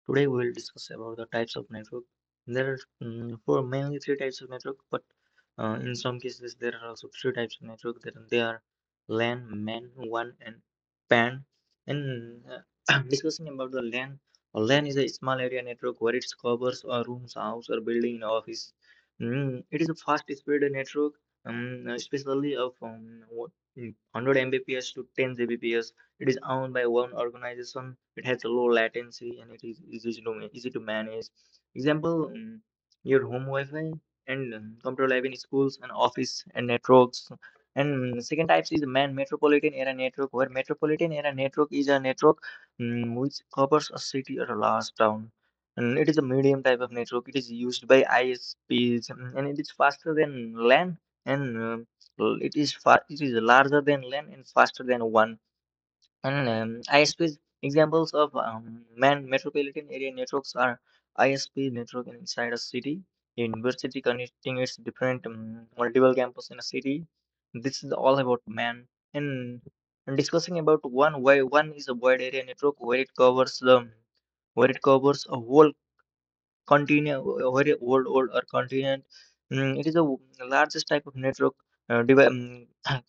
Today we will discuss about the types of network. There are four mainly three types of network, but in some cases there are also three types of network. They are LAN, MAN, WAN, and PAN. And discussing about the LAN, LAN is a small area network where it covers a rooms, house, or building in office. It is a fast speed network, especially of 100 Mbps to 10 Gbps. It is owned by one organization. It has a low latency and it is easy to manage. Example, your home Wi-Fi and computer lab in schools and office and networks. And second types is man metropolitan area network, where metropolitan area network is a network which covers a city or a large town. And it is a medium type of network. It is used by ISPs and it is faster than LAN and it is larger than LAN and faster than one. And ISPs examples of man metropolitan area networks are ISP network inside a city, a university connecting its different multiple campus in a city. This is all about man. And discussing about one, why one is a wide area network where it covers a whole continent, very old or continent. It is the largest type of network,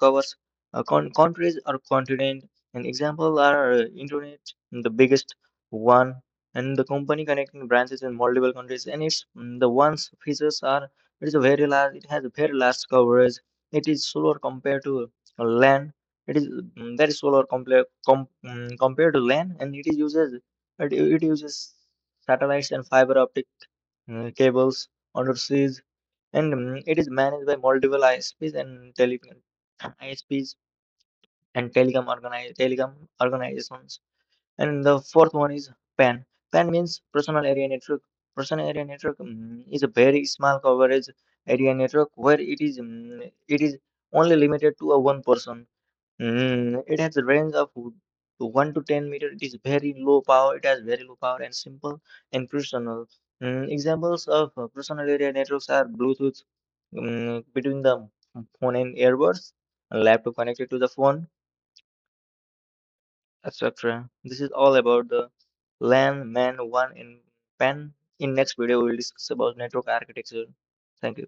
covers countries or continent. An example are internet, the biggest one, and the company connecting branches in multiple countries. And it's the one's features are it is a very large. It has a very large coverage. It is slower compared to land. It is very slower compared to land, and it uses satellites and fiber optic cables underseas, and it is managed by multiple ISPs and ISPs and telecom organizations. And the fourth one is PAN. PAN means personal area network. Personal area network is a very small coverage area network where it is only limited to a one person. It has a range of 1 to 10 meter. It is very low power. It has very low power and simple and personal. Examples of personal area networks are Bluetooth between the phone and earbuds, a laptop connected to the phone, etc. This is all about the LAN, MAN, WAN, and PAN. In next video, we will discuss about network architecture. Thank you.